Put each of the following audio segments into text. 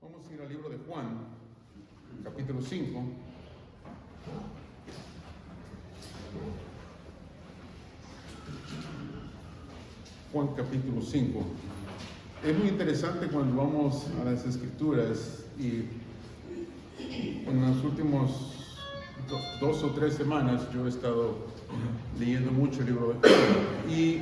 Vamos a ir al libro de Juan, capítulo 5. Juan capítulo 5. Es muy interesante cuando vamos a las escrituras y en las últimas 2 o 3 semanas yo he estado leyendo mucho el libro de Juan, y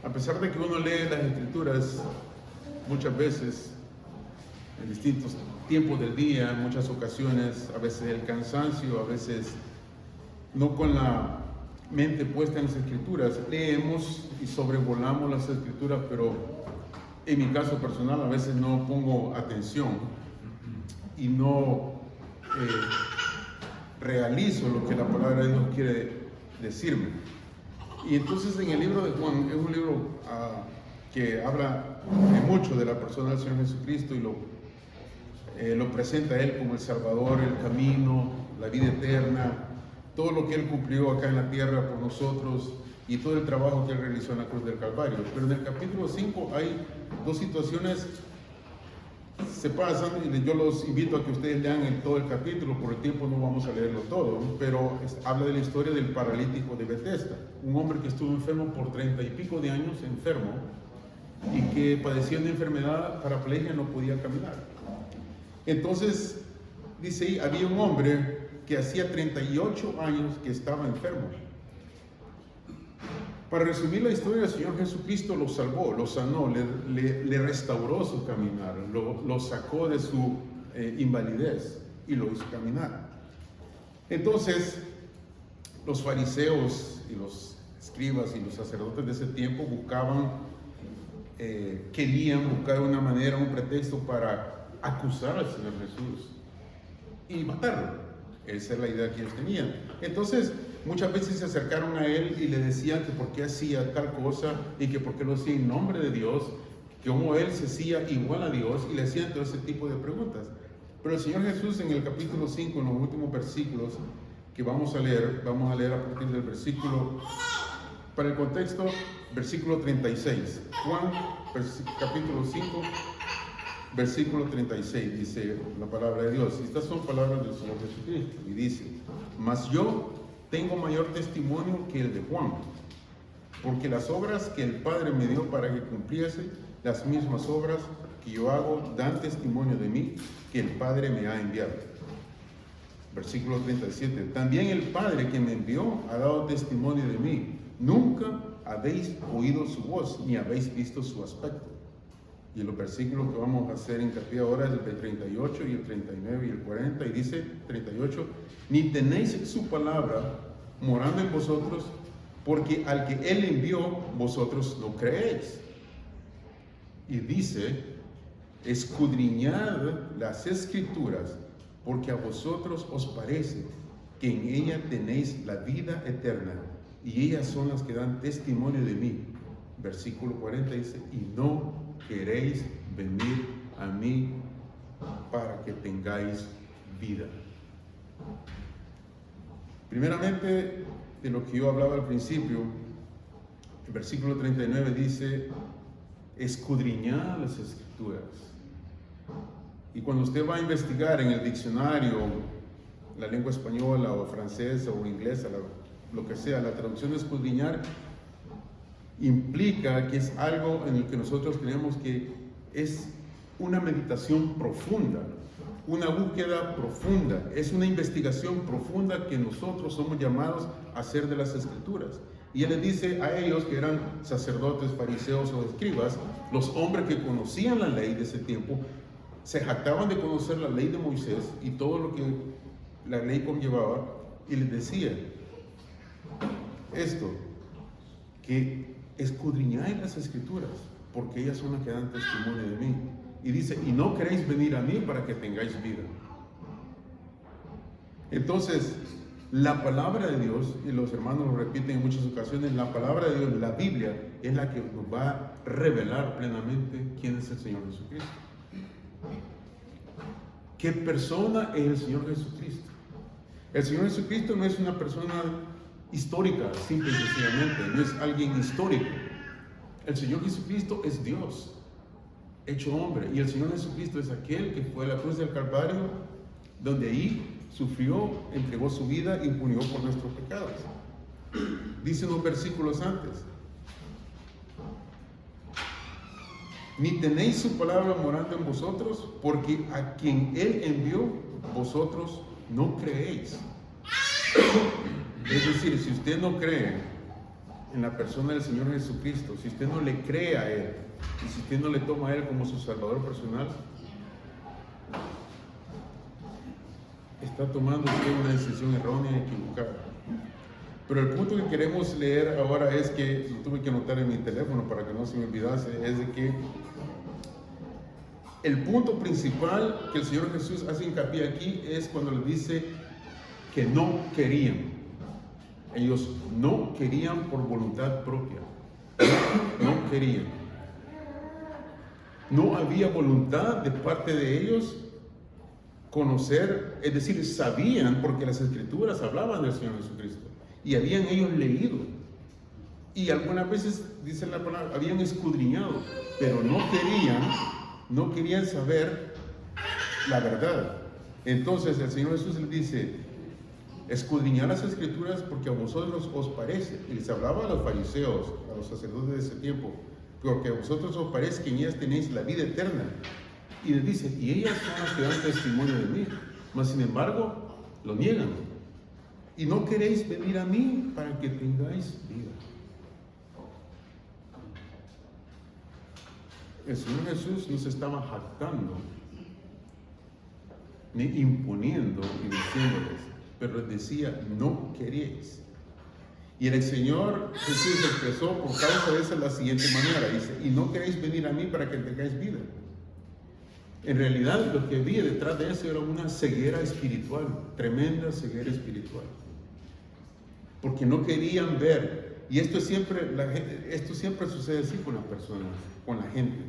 a pesar de que uno lee las escrituras muchas veces en distintos tiempos del día, en muchas ocasiones, a veces el cansancio, a veces no con la mente puesta en las escrituras, leemos y sobrevolamos las escrituras, pero en mi caso personal a veces no pongo atención y no realizo lo que la palabra de Dios quiere decirme. Y entonces en el libro de Juan es un libro que habla mucho de la persona del Señor Jesucristo y lo presenta a Él como el Salvador, el camino, la vida eterna, todo lo que Él cumplió acá en la tierra por nosotros y todo el trabajo que Él realizó en la cruz del Calvario. Pero en el capítulo 5 hay dos situaciones, se pasan, y yo los invito a que ustedes lean todo el capítulo, por el tiempo no vamos a leerlo todo, pero habla de la historia del paralítico de Betesda, un hombre que estuvo enfermo por 30 y pico de años, enfermo, y que padecía una enfermedad paraplegia, no podía caminar. Entonces, dice ahí, había un hombre que hacía 38 años que estaba enfermo. Para resumir la historia, el Señor Jesucristo lo salvó, lo sanó, le restauró su caminar, lo sacó de su invalidez y lo hizo caminar. Entonces, los fariseos y los escribas y los sacerdotes de ese tiempo querían buscar una manera, un pretexto para acusar al Señor Jesús y matarlo. Esa es la idea que ellos tenían. Entonces, muchas veces se acercaron a Él y le decían que por qué hacía tal cosa y que por qué lo hacía en nombre de Dios, que como Él se hacía igual a Dios, y le hacían todo ese tipo de preguntas. Pero el Señor Jesús en el capítulo 5, en los últimos versículos que vamos a leer a partir del versículo, para el contexto, versículo 36. Juan, capítulo 5, versículo 36, dice la palabra de Dios. Estas son palabras del Señor Jesucristo. Y dice: mas yo tengo mayor testimonio que el de Juan, porque las obras que el Padre me dio para que cumpliese, las mismas obras que yo hago, dan testimonio de mí, que el Padre me ha enviado. Versículo 37. También el Padre que me envió ha dado testimonio de mí. Nunca habéis oído su voz, ni habéis visto su aspecto. Y los versículos que vamos a hacer hincapié ahora es el 38 y el 39 y el 40, y dice 38: ni tenéis su palabra morando en vosotros, porque al que Él envió, vosotros no creéis. Y dice: escudriñad las Escrituras, porque a vosotros os parece que en ella tenéis la vida eterna, y ellas son las que dan testimonio de mí. Versículo 40 dice: y no queréis venir a mí para que tengáis vida. Primeramente, de lo que yo hablaba al principio, el versículo 39 dice: escudriñad las Escrituras. Y cuando usted va a investigar en el diccionario, la lengua española o francesa o inglesa, lo que sea, la traducción de escudriñar implica que es algo en el que nosotros tenemos que es una meditación profunda, una búsqueda profunda, es una investigación profunda que nosotros somos llamados a hacer de las Escrituras. Y Él les dice a ellos, que eran sacerdotes, fariseos o escribas, los hombres que conocían la ley de ese tiempo, se jactaban de conocer la ley de Moisés y todo lo que la ley conllevaba, y les decía esto, que escudriñáis las Escrituras, porque ellas son las que dan testimonio de mí. Y dice: y no queréis venir a mí para que tengáis vida. Entonces, la palabra de Dios, y los hermanos lo repiten en muchas ocasiones, la palabra de Dios, la Biblia, es la que nos va a revelar plenamente quién es el Señor Jesucristo. ¿Qué persona es el Señor Jesucristo? El Señor Jesucristo no es una persona histórica, simple y sencillamente, no es alguien histórico. El Señor Jesucristo es Dios. hecho hombre. Y el Señor Jesucristo es aquel que fue a la cruz del Calvario, donde ahí sufrió, entregó su vida y murió por nuestros pecados. Dice unos versículos antes: ni tenéis su palabra morando en vosotros, porque a quien Él envió, vosotros no creéis. Es decir, si usted no cree en la persona del Señor Jesucristo, si usted no le cree a Él, y si usted no le toma a Él como su Salvador personal, está tomando usted una decisión errónea y equivocada. Pero el punto que queremos leer ahora es que, lo tuve que anotar en mi teléfono para que no se me olvidase, es de que el punto principal que el Señor Jesús hace hincapié aquí es cuando le dice que no querían. Ellos no querían por voluntad propia. No querían. No había voluntad de parte de ellos conocer, es decir, sabían, porque las Escrituras hablaban del Señor Jesucristo y habían ellos leído. Y algunas veces, dice la palabra, habían escudriñado, pero no querían saber la verdad. Entonces el Señor Jesús les dice: escudriñad las Escrituras porque a vosotros os parece. Y les hablaba a los fariseos, a los sacerdotes de ese tiempo, porque a vosotros os parece que en ellas tenéis la vida eterna. Y les dice: y ellas son las que dan testimonio de mí, mas sin embargo lo niegan. Y no queréis venir a mí para que tengáis vida. El Señor Jesús no se estaba jactando ni imponiendo y diciéndoles, pero les decía: no queréis. Y el Señor Jesús expresó por causa de eso de la siguiente manera: dice, y no queréis venir a mí para que tengáis vida. En realidad lo que había detrás de eso era una ceguera espiritual, tremenda ceguera espiritual, porque no querían ver. Y esto siempre sucede así con las personas, con la gente.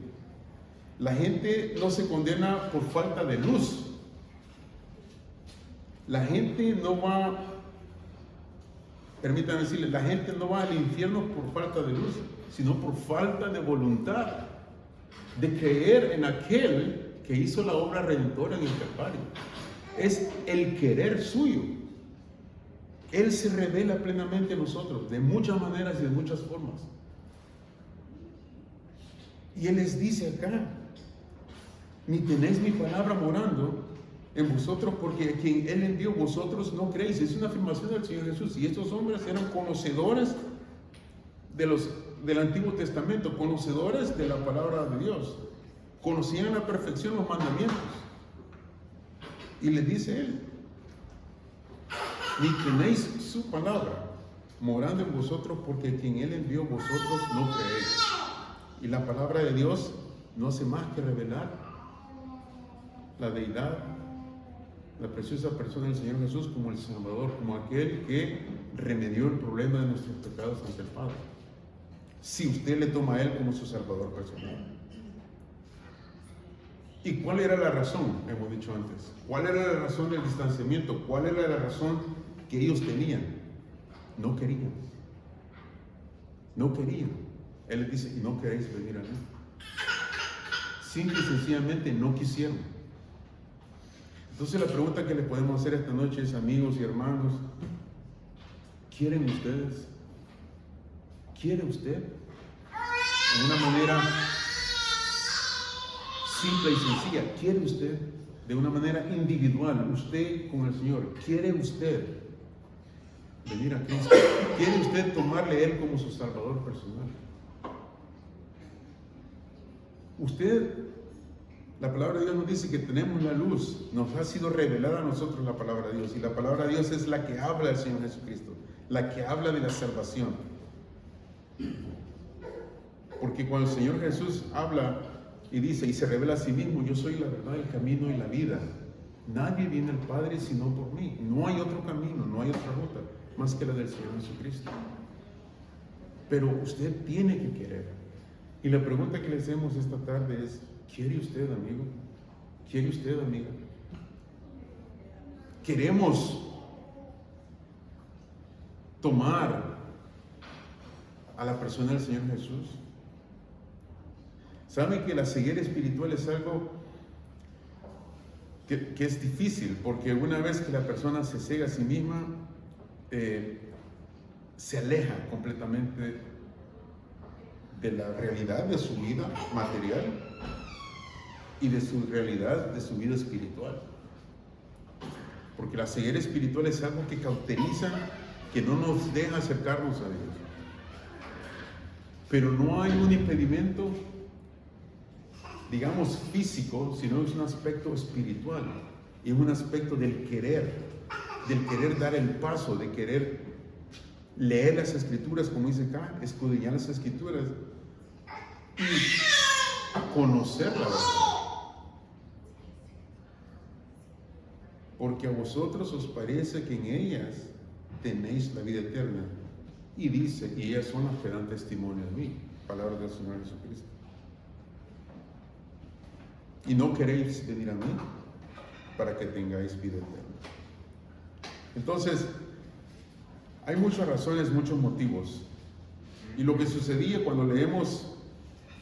La gente no se condena por falta de luz. La gente no va, permítanme decirles, la gente no va al infierno por falta de luz, sino por falta de voluntad de creer en aquel que hizo la obra redentora en el Calvario. Es el querer suyo. Él se revela plenamente a nosotros, de muchas maneras y de muchas formas. Y Él les dice acá: ni tenéis mi palabra morando en vosotros, porque a quien Él envió vosotros no creéis. Es una afirmación del Señor Jesús. Y estos hombres eran conocedores del Antiguo Testamento, conocedores de la palabra de Dios. Conocían a la perfección los mandamientos. Y les dice Él: ni tenéis su palabra morando en vosotros, porque a quien Él envió vosotros no creéis. Y la palabra de Dios no hace más que revelar la deidad, la preciosa persona del Señor Jesús como el Salvador, como aquel que remedió el problema de nuestros pecados ante el Padre, si usted le toma a Él como su Salvador personal. ¿Y cuál era la razón? Hemos dicho antes. ¿Cuál era la razón del distanciamiento? ¿Cuál era la razón que ellos tenían? No querían. No querían. Él les dice: y no queréis venir a mí. Simple y sencillamente no quisieron. Entonces la pregunta que le podemos hacer esta noche es: amigos y hermanos, ¿quieren ustedes? ¿Quiere usted? De una manera simple y sencilla, ¿quiere usted? De una manera individual, usted con el Señor, ¿quiere usted venir a Cristo? ¿Quiere usted tomarle a Él como su Salvador personal? La palabra de Dios nos dice que tenemos la luz, nos ha sido revelada a nosotros la palabra de Dios, y la palabra de Dios es la que habla del Señor Jesucristo, la que habla de la salvación. Porque cuando el Señor Jesús habla y dice y se revela a sí mismo: yo soy la verdad, el camino y la vida, nadie viene al Padre sino por mí. No hay otro camino, no hay otra ruta más que la del Señor Jesucristo. Pero usted tiene que querer. Y la pregunta que le hacemos esta tarde es: ¿quiere usted, amigo? ¿Quiere usted, amiga? ¿Queremos tomar a la persona del Señor Jesús? Saben que la ceguera espiritual es algo que es difícil, porque una vez que la persona se cega a sí misma, se aleja completamente de la realidad de su vida material y de su realidad de su vida espiritual. Porque la ceguera espiritual es algo que cauteriza, que no nos deja acercarnos a Dios. Pero no hay un impedimento, digamos, físico, sino es un aspecto espiritual. Y es un aspecto del querer dar el paso, de querer leer las Escrituras, como dice acá, escudriñar las Escrituras y conocer la verdad. Porque a vosotros os parece que en ellas tenéis la vida eterna. Y dice, y ellas son las que dan testimonio de mí. Palabra del Señor Jesucristo. Y no queréis venir a mí para que tengáis vida eterna. Entonces, hay muchas razones, muchos motivos. Y lo que sucedía cuando leemos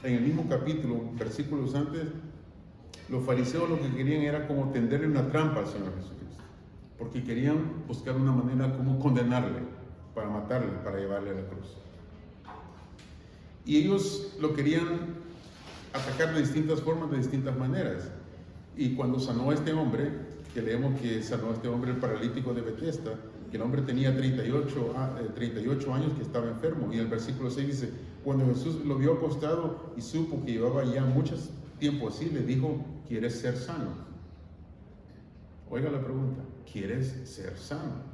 en el mismo capítulo, versículos antes, los fariseos lo que querían era como tenderle una trampa al Señor Jesucristo, porque querían buscar una manera como condenarle, para matarle, para llevarle a la cruz. Y ellos lo querían atacar de distintas formas, de distintas maneras. Y cuando sanó a este hombre, que leemos que sanó a este hombre el paralítico de Betesda, que el hombre tenía 38 años que estaba enfermo, y el versículo 6 dice, cuando Jesús lo vio acostado y supo que llevaba ya mucho tiempo así, le dijo, ¿quieres ser sano? Oiga la pregunta, ¿quieres ser sano?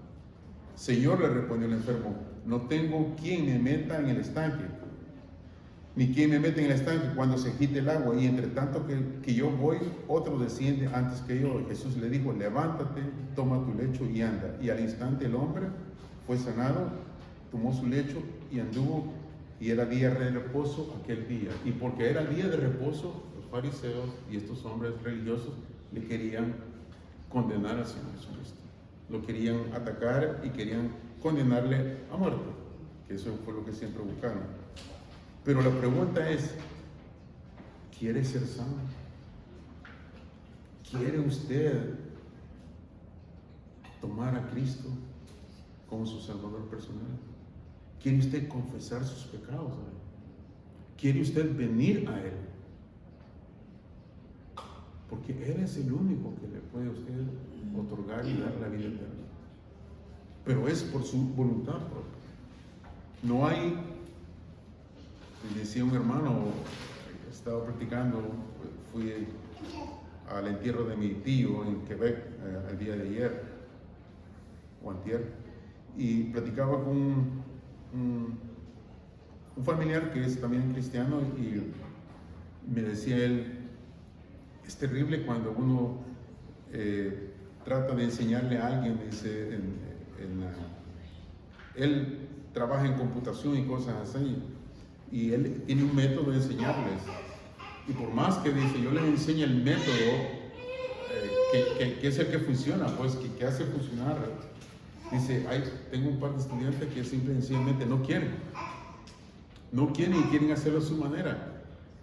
Señor, le respondió el enfermo, no tengo quien me meta en el estanque, ni quien me meta en el estanque cuando se agite el agua, y entre tanto que yo voy, otro desciende antes que yo. Jesús le dijo, levántate, toma tu lecho y anda. Y al instante el hombre fue sanado, tomó su lecho y anduvo, y era día de reposo aquel día. Y porque era día de reposo, los fariseos y estos hombres religiosos le querían condenar al Señor Jesucristo. Lo querían atacar y querían condenarle a muerte, que eso fue lo que siempre buscaron. Pero la pregunta es, ¿quiere ser sano? ¿Quiere usted tomar a Cristo como su Salvador personal? ¿Quiere usted confesar sus pecados a Él? ¿Quiere usted venir a Él? Porque Él es el único que le puede a usted otorgar y dar la vida eterna. Pero es por su voluntad propia. No hay, decía un hermano, estaba practicando, fui al entierro de mi tío en Quebec el día de ayer, o antier, y platicaba con un familiar que es también cristiano, y me decía él, es terrible cuando uno trata de enseñarle a alguien, dice, él trabaja en computación y cosas así, y él tiene un método de enseñarles, y por más que dice, yo les enseño el método que es el que funciona, pues que hace funcionar, dice, tengo un par de estudiantes que simple y sencillamente no quieren y quieren hacerlo a su manera.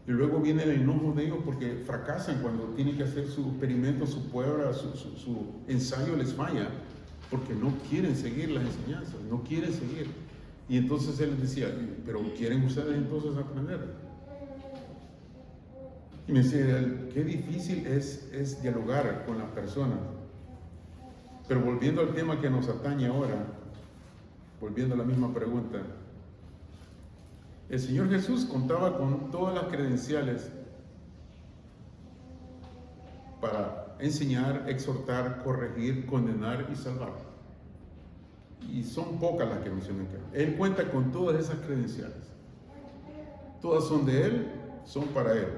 Y luego viene el enojo de ellos porque fracasan cuando tienen que hacer su experimento, su prueba, su ensayo les falla, porque no quieren seguir las enseñanzas, no quieren seguir. Y entonces él les decía, pero ¿quieren ustedes entonces aprender? Y me decía, qué difícil es dialogar con las personas. Pero volviendo al tema que nos atañe ahora, volviendo a la misma pregunta, el Señor Jesús contaba con todas las credenciales para enseñar, exhortar, corregir, condenar y salvar. Y son pocas las que menciona acá. Él cuenta con todas esas credenciales. Todas son de Él, son para Él.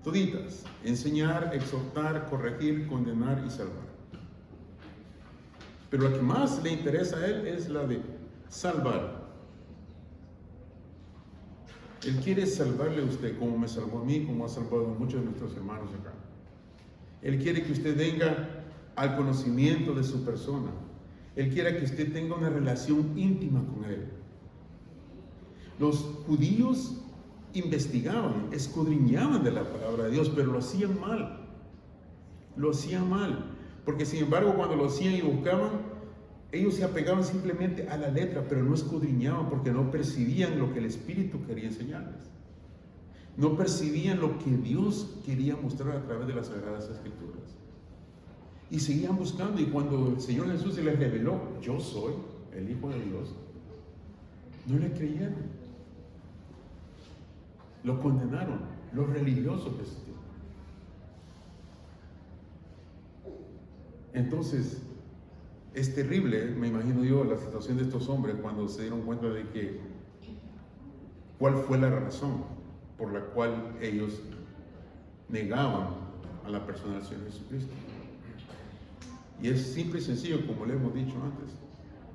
Toditas. Enseñar, exhortar, corregir, condenar y salvar. Pero la que más le interesa a Él es la de salvar. Él quiere salvarle a usted como me salvó a mí, como ha salvado a muchos de nuestros hermanos acá. Él quiere que usted venga al conocimiento de su persona. Él quiere que usted tenga una relación íntima con Él. Los judíos investigaban, escudriñaban de la palabra de Dios, pero lo hacían mal. Lo hacían mal. Porque sin embargo, cuando lo hacían y buscaban, ellos se apegaban simplemente a la letra, pero no escudriñaban porque no percibían lo que el Espíritu quería enseñarles. No percibían lo que Dios quería mostrar a través de las Sagradas Escrituras. Y seguían buscando, y cuando el Señor Jesús se les reveló, yo soy el Hijo de Dios, no le creyeron. Lo condenaron, los religiosos de ese tiempo. Entonces, es terrible, me imagino yo, la situación de estos hombres cuando se dieron cuenta de que cuál fue la razón por la cual ellos negaban a la persona del Señor Jesucristo. Y es simple y sencillo, como le hemos dicho antes,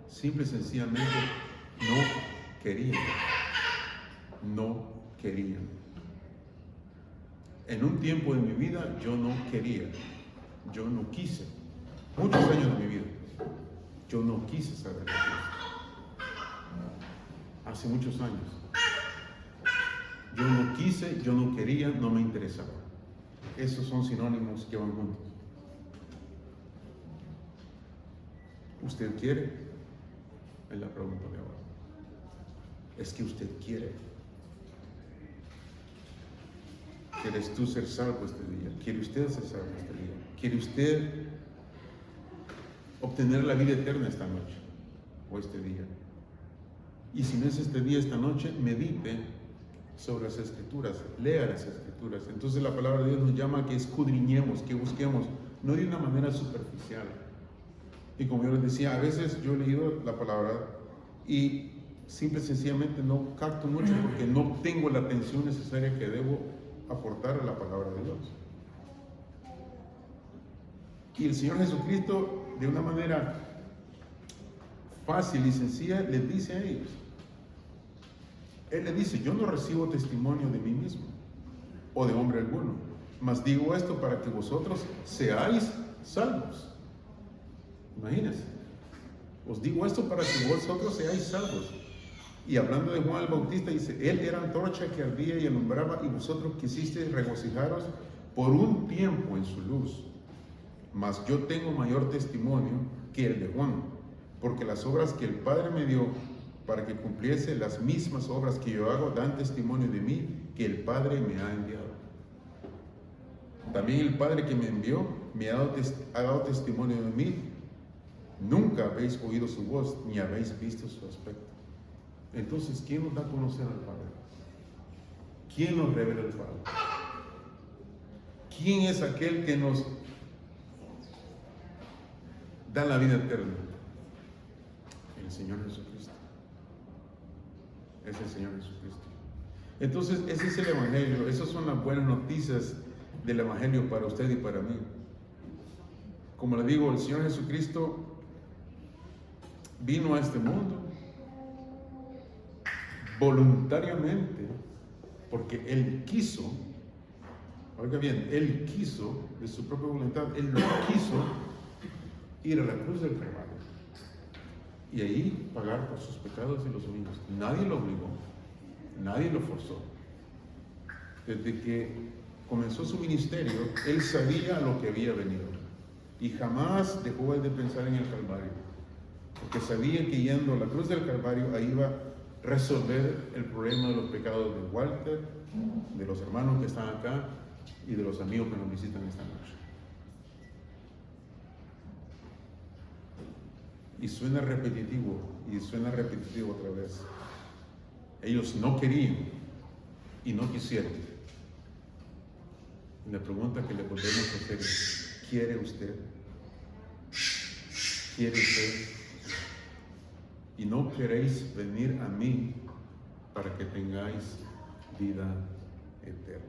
simple y sencillamente no querían. No querían. En un tiempo de mi vida yo no quería, yo no quise. Muchos años de mi vida, yo no quise saber de Cristo. Hace muchos años. Yo no quise, yo no quería, no me interesaba. Esos son sinónimos que van juntos. ¿Usted quiere? Es la pregunta de ahora. Es que usted quiere. ¿Quieres tú ser salvo este día? ¿Quiere usted ser salvo este día? ¿Quiere usted obtener la vida eterna esta noche o este día? Y si no es este día, esta noche, medite sobre las Escrituras, lea las Escrituras. Entonces la palabra de Dios nos llama a que escudriñemos, que busquemos, no de una manera superficial. Y como yo les decía, a veces yo he leído la palabra y simple y sencillamente no capto mucho porque no tengo la atención necesaria que debo aportar a la palabra de Dios. Y el Señor Jesucristo, de una manera fácil y sencilla, les dice a ellos. Él le dice, yo no recibo testimonio de mí mismo o de hombre alguno, mas digo esto para que vosotros seáis salvos. Imagínense, os digo esto para que vosotros seáis salvos. Y hablando de Juan el Bautista, dice, él era antorcha que ardía y alumbraba, y vosotros quisisteis regocijaros por un tiempo en su luz. Mas yo tengo mayor testimonio que el de Juan, porque las obras que el Padre me dio para que cumpliese las mismas obras que yo hago, dan testimonio de mí, que el Padre me ha enviado. También el Padre que me envió me ha dado testimonio de mí. Nunca habéis oído su voz, ni habéis visto su aspecto. Entonces, ¿quién nos da a conocer al Padre? ¿Quién nos revela al Padre? ¿Quién es aquel que nos da la vida eterna? El Señor Jesucristo. Es el Señor Jesucristo. Entonces, ese es el Evangelio. Esas son las buenas noticias del Evangelio para usted y para mí. Como le digo, el Señor Jesucristo vino a este mundo voluntariamente, porque Él quiso, oiga bien, Él quiso de su propia voluntad, Él lo quiso ir a la cruz del Calvario y ahí pagar por sus pecados y los míos. Nadie lo obligó, nadie lo forzó. Desde que comenzó su ministerio, Él sabía a lo que había venido y jamás dejó de pensar en el Calvario, porque sabía que yendo a la cruz del Calvario ahí iba a resolver el problema de los pecados de Walter, de los hermanos que están acá y de los amigos que nos visitan esta noche. Y suena repetitivo otra vez. Ellos no querían y no quisieron. Y la pregunta que le podemos hacer es, ¿quiere usted? ¿Quiere usted? Y no queréis venir a mí para que tengáis vida eterna.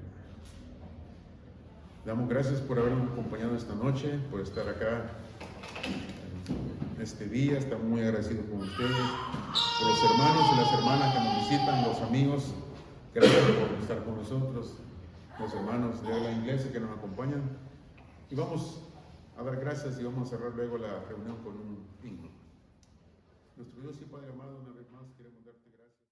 Damos gracias por habernos acompañado esta noche, por estar acá este día. Estamos muy agradecidos con ustedes, por los hermanos y las hermanas que nos visitan, los amigos, gracias por estar con nosotros, los hermanos de habla inglesa que nos acompañan. Y vamos a dar gracias y vamos a cerrar luego la reunión con un himno. Nuestro Dios y Padre amado, una vez